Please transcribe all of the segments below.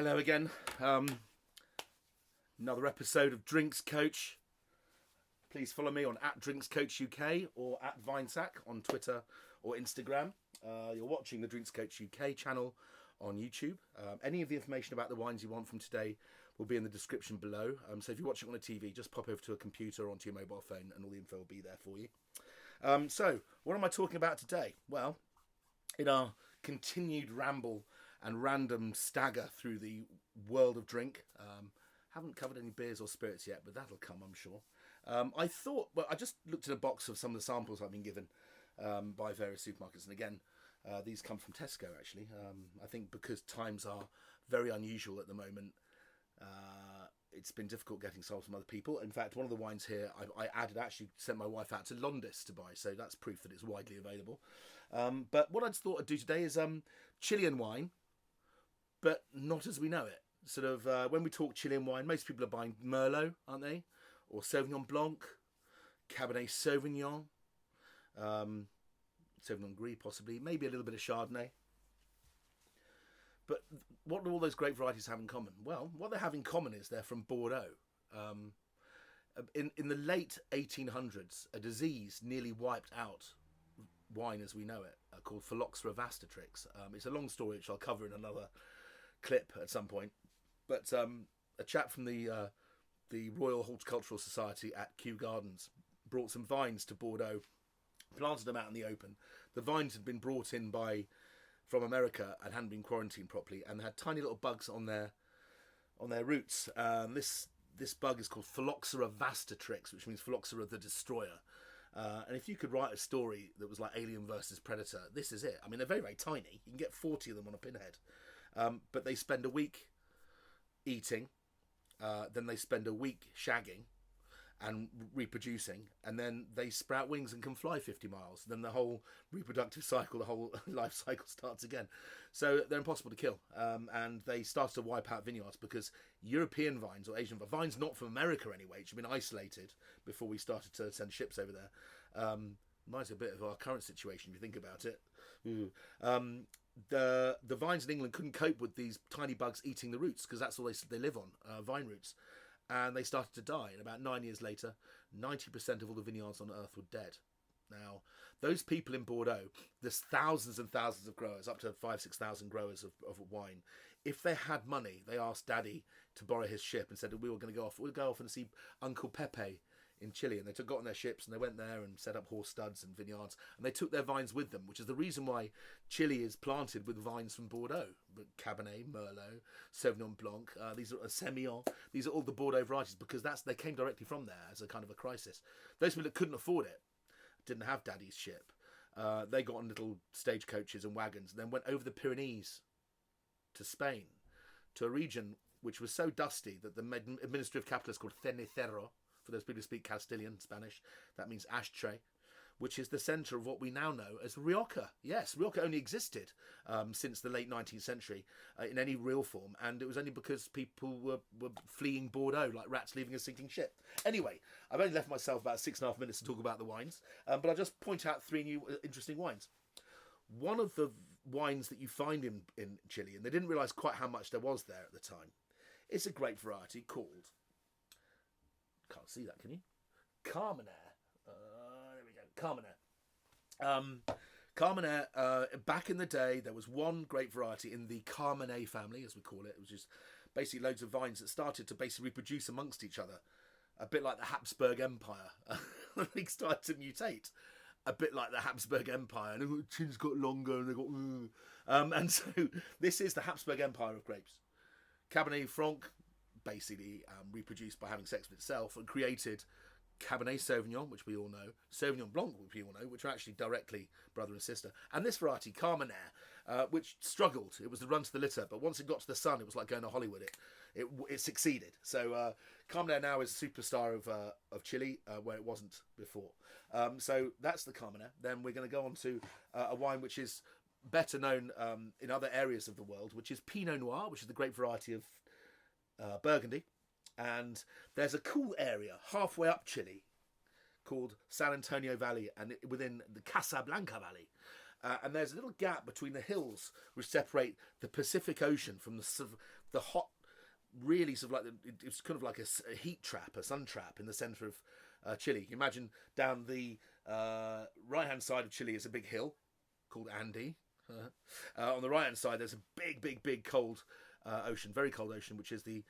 Hello again. Another episode of Drinks Coach. Please follow me on @DrinksCoachUK or @VineSack on Twitter or Instagram. You're watching the Drinks Coach UK channel on YouTube. Any of the information about the wines you want from today will be in the description below. So if you're watching on a TV, just pop over to a computer or onto your mobile phone and all the info will be there for you. So what am I talking about today? Well, in our continued ramble and random stagger through the world of drink, haven't covered any beers or spirits yet, but that'll come, I'm sure. I just looked at a box of some of the samples I've been given by various supermarkets, and again, these come from Tesco actually. I think because times are very unusual at the moment, it's been difficult getting samples from other people. In fact, one of the wines here I actually sent my wife out to Londis to buy, so that's proof that it's widely available. But what I just thought I'd do today is Chilean wine, but not as we know it. Sort of when we talk Chilean wine, most people are buying Merlot, aren't they? Or Sauvignon Blanc, Cabernet Sauvignon, Sauvignon Gris possibly, maybe a little bit of Chardonnay. But what do all those grape varieties have in common? Well, what they have in common is they're from Bordeaux. In the late 1800s, a disease nearly wiped out wine as we know it, called phylloxera vastatrix. It's a long story which I'll cover in another clip at some point. But a chap from the Royal Horticultural Society at Kew Gardens brought some vines to Bordeaux, planted them out in the open. The vines had been brought in from America and hadn't been quarantined properly, and had tiny little bugs on their roots. This bug is called phylloxera vastatrix, which means phylloxera the destroyer. And if you could write a story that was like Alien versus Predator, this is it. I mean, they're very, very tiny. You can get 40 of them on a pinhead. But they spend a week eating, then they spend a week shagging and reproducing, and then they sprout wings and can fly 50 miles. Then the whole reproductive cycle, the whole life cycle starts again. So they're impossible to kill. And they started to wipe out vineyards because European vines, or Asian vines not from America anyway, which have been isolated before we started to send ships over there. Reminds me a bit of our current situation if you think about it. The vines in England couldn't cope with these tiny bugs eating the roots because that's all they live on, vine roots. And they started to die. And about 9 years later, 90% of all the vineyards on earth were dead. Now, those people in Bordeaux, there's thousands and thousands of growers, up to 5,000-6,000 growers of wine. If they had money, they asked Daddy to borrow his ship and said, we'll go off and see Uncle Pepe in Chile. And they got on their ships and they went there and set up horse studs and vineyards, and they took their vines with them, which is the reason why Chile is planted with vines from Bordeaux. But Cabernet, Merlot, Sauvignon Blanc, these are Semillon, these are all the Bordeaux varieties, because they came directly from there as a kind of a crisis. Those people that couldn't afford it, didn't have Daddy's ship, they got on little stagecoaches and wagons and then went over the Pyrenees to Spain, to a region which was so dusty that the administrative capital is called Cenecero. For those people who speak Castilian Spanish, that means ashtray, which is the centre of what we now know as Rioja. Yes, Rioja only existed since the late 19th century in any real form, and it was only because people were fleeing Bordeaux like rats leaving a sinking ship. Anyway, I've only left myself about 6.5 minutes to talk about the wines, but I'll just point out 3 new interesting wines. One of the wines that you find in Chile, and they didn't realise quite how much there was there at the time, it's a grape variety called... Can't see that, can you? Carmenere. There we go. Carmenere. Carmenere, back in the day, there was one grape variety in the Carmenere family, as we call it, which is basically loads of vines that started to basically reproduce amongst each other, a bit like the Habsburg Empire. They started to mutate, a bit like the Habsburg Empire. And the chins got longer, and they got... and so this is the Habsburg Empire of grapes. Cabernet Franc basically reproduced by having sex with itself and created Cabernet Sauvignon, which we all know, Sauvignon Blanc, which we all know, which are actually directly brother and sister, and this variety, Carménère, which struggled. It was the run to the litter, but once it got to the sun, it was like going to Hollywood. It succeeded. So Carménère now is a superstar of Chile, where it wasn't before. So that's the Carménère. Then we're going to go on to a wine which is better known in other areas of the world, which is Pinot Noir, which is the grape variety of Burgundy. And there's a cool area halfway up Chile called San Antonio Valley, and within the Casablanca Valley. And there's a little gap between the hills which separate the Pacific Ocean from the hot, really sort of like it's kind of like a heat trap, a sun trap in the centre of Chile. You imagine down the right hand side of Chile is a big hill called Andes. On the right hand side there's a big cold ocean, very cold ocean, which is the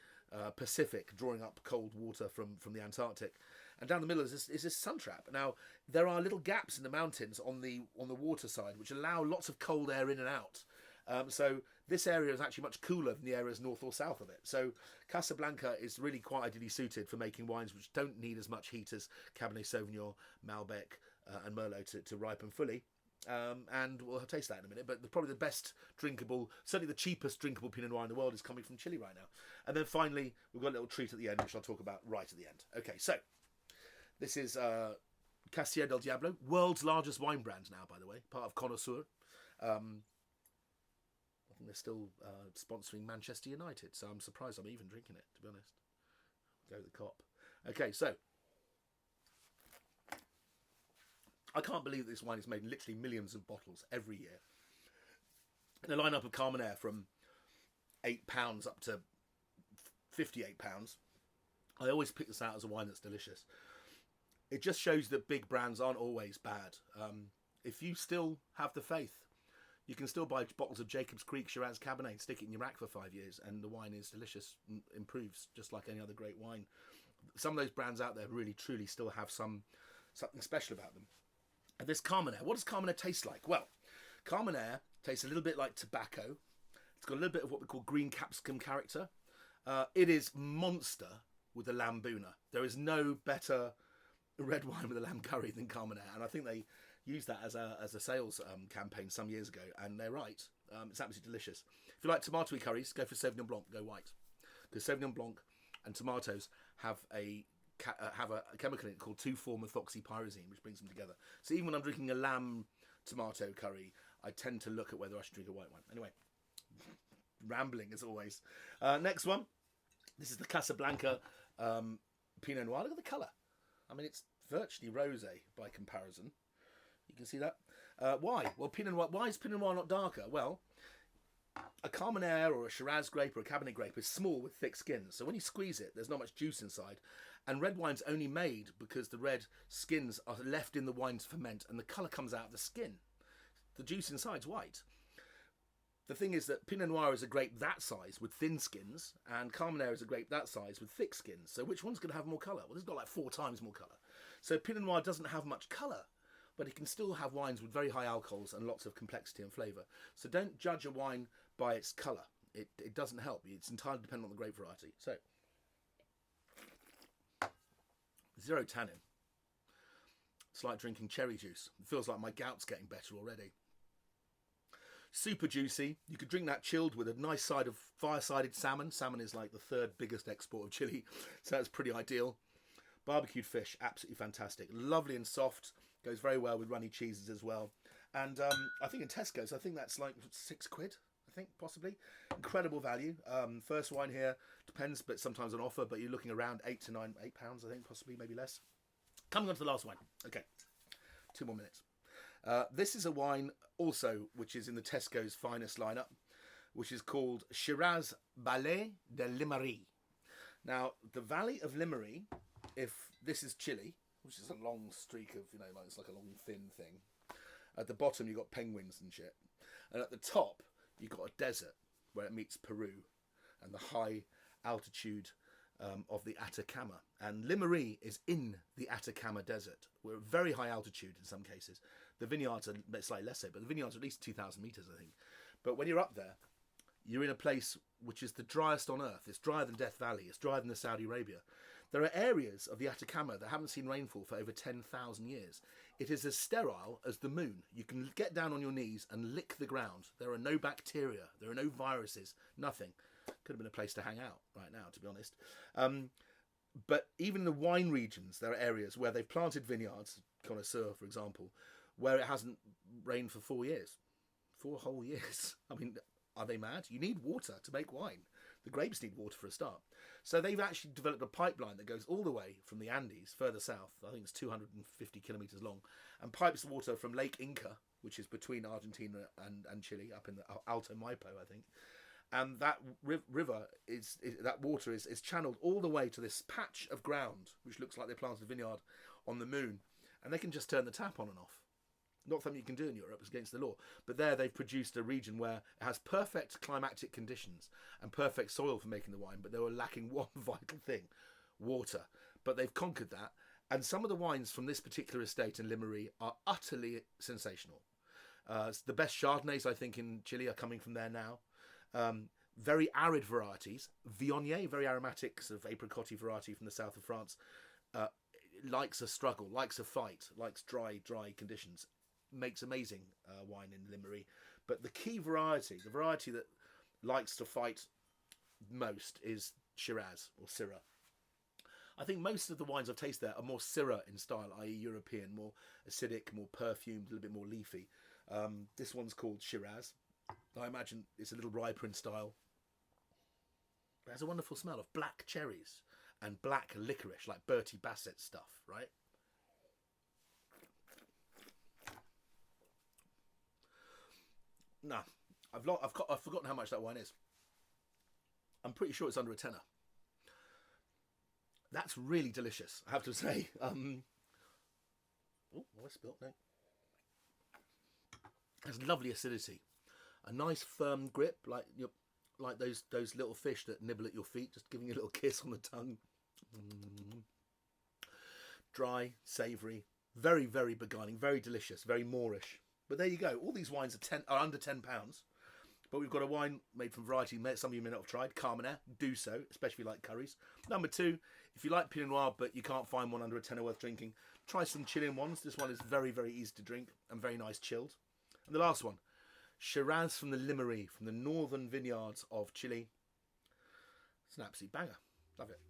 Pacific, drawing up cold water from the Antarctic. And down the middle is this sun trap. Now, there are little gaps in the mountains on the water side which allow lots of cold air in and out. So this area is actually much cooler than the areas north or south of it. So Casablanca is really quite ideally suited for making wines which don't need as much heat as Cabernet Sauvignon, Malbec and Merlot to ripen fully. And we'll taste that in a minute. But probably the best drinkable, certainly the cheapest drinkable Pinot Noir in the world is coming from Chile right now. And then finally, we've got a little treat at the end, which I'll talk about right at the end. Okay, so this is Casillero del Diablo, world's largest wine brand now, by the way, part of Connoisseur. I think they're still sponsoring Manchester United, so I'm surprised I'm even drinking it, to be honest. Go with the cop. Okay, so I can't believe this wine is made in literally millions of bottles every year. In a lineup of Carmenere from £8 up to £58. I always pick this out as a wine that's delicious. It just shows that big brands aren't always bad. If you still have the faith, you can still buy bottles of Jacob's Creek Shiraz Cabernet, stick it in your rack for 5 years, and the wine is delicious, improves just like any other great wine. Some of those brands out there really, truly still have something special about them. And this Carmenere, what does Carmenere taste like? Well, Carmenere tastes a little bit like tobacco. It's got a little bit of what we call green capsicum character. It is monster with a lambuna. There is no better red wine with a lamb curry than Carmenere, and I think they used that as a sales campaign some years ago, and they're right. It's absolutely delicious. If you like tomatoey curries, go for Sauvignon Blanc, go white, because Sauvignon Blanc and tomatoes have a chemical in it called 2,4-methoxypyrazine, which brings them together. So even when I'm drinking a lamb tomato curry, I tend to look at whether I should drink a white wine. Anyway, rambling as always. Next one. This is the Casablanca Pinot Noir. Look at the colour. I mean, it's virtually rosé by comparison. You can see that. Why? Well, Pinot Noir. Why is Pinot Noir not darker? Well, a Carmenere or a Shiraz grape or a Cabernet grape is small with thick skins. So when you squeeze it, there's not much juice inside. And red wine's only made because the red skins are left in the wine to ferment and the colour comes out of the skin. The juice inside's white. The thing is that Pinot Noir is a grape that size with thin skins, and Carmenere is a grape that size with thick skins. So which one's going to have more colour? Well, it's got like 4 times more colour. So Pinot Noir doesn't have much colour, but it can still have wines with very high alcohols and lots of complexity and flavour. So don't judge a wine by its colour. It doesn't help. It's entirely dependent on the grape variety. So, 0 tannin. It's like drinking cherry juice. It feels like my gout's getting better already. Super juicy. You could drink that chilled with a nice side of fire-sided salmon. Salmon is like the 3rd biggest export of Chile, so that's pretty ideal. Barbecued fish, absolutely fantastic. Lovely and soft. Goes very well with runny cheeses as well. And I think in Tesco's, I think that's like £6, I think, possibly. Incredible value. First wine here, depends, but sometimes on offer, but you're looking around £8 to £9, £8, I think, possibly, maybe less. Coming on to the last wine. Okay, 2 more minutes. This is a wine also which is in the Tesco's finest lineup, which is called Shiraz Valley de Limari. Now, the Valley of Limari, if this is Chile, which is a long streak of, like it's like a long thin thing. At the bottom you've got penguins and shit. And at the top you've got a desert where it meets Peru and the high altitude of the Atacama. And Limari is in the Atacama desert. We're at very high altitude in some cases. The vineyards are slightly less so, but the vineyards are at least 2,000 metres, I think. But when you're up there, you're in a place which is the driest on earth. It's drier than Death Valley. It's drier than the Saudi Arabia. There are areas of the Atacama that haven't seen rainfall for over 10,000 years. It is as sterile as the moon. You can get down on your knees and lick the ground. There are no bacteria. There are no viruses. Nothing. Could have been a place to hang out right now, to be honest. But even in the wine regions, there are areas where they've planted vineyards, Connoisseur, for example, where it hasn't rained for 4 years. 4 whole years. I mean, are they mad? You need water to make wine. The grapes need water for a start. So they've actually developed a pipeline that goes all the way from the Andes, further south, I think it's 250 kilometres long, and pipes water from Lake Inca, which is between Argentina and Chile, up in the Alto Maipo, I think. And that river that water is channeled all the way to this patch of ground, which looks like they planted a vineyard on the moon, and they can just turn the tap on and off. Not something you can do in Europe, it's against the law. But there they've produced a region where it has perfect climatic conditions and perfect soil for making the wine, but they were lacking one vital thing, water. But they've conquered that. And some of the wines from this particular estate in Limari are utterly sensational. The best Chardonnays, I think, in Chile are coming from there now. Very arid varieties. Viognier, very aromatic, sort of apricot-y variety from the south of France, likes a struggle, likes a fight, likes dry conditions. Makes amazing wine in Limari. But the key variety, the variety that likes to fight most, is Shiraz or Syrah. I think most of the wines I've tasted there are more Syrah in style, i.e. European, more acidic, more perfumed, a little bit more leafy. This one's called Shiraz. I imagine it's a little riper in style. It has a wonderful smell of black cherries and black licorice, like Bertie Bassett stuff, right? Nah, I've forgotten how much that wine is. I'm pretty sure it's under a tenner. That's really delicious, I have to say. Oh, I spilled no. Has lovely acidity, a nice firm grip, like those little fish that nibble at your feet, just giving you a little kiss on the tongue. Dry, savoury, very, very beguiling, very delicious, very Moorish. But there you go. All these wines are under £10. But we've got a wine made from variety some of you may not have tried, Carmenere. Do so, especially if you like curries. Number 2, if you like Pinot Noir but you can't find one under a tenner worth drinking, try some Chilean ones. This one is very, very easy to drink and very nice chilled. And the last one, Shiraz from the Limari, from the northern vineyards of Chile. It's an absolute banger. Love it.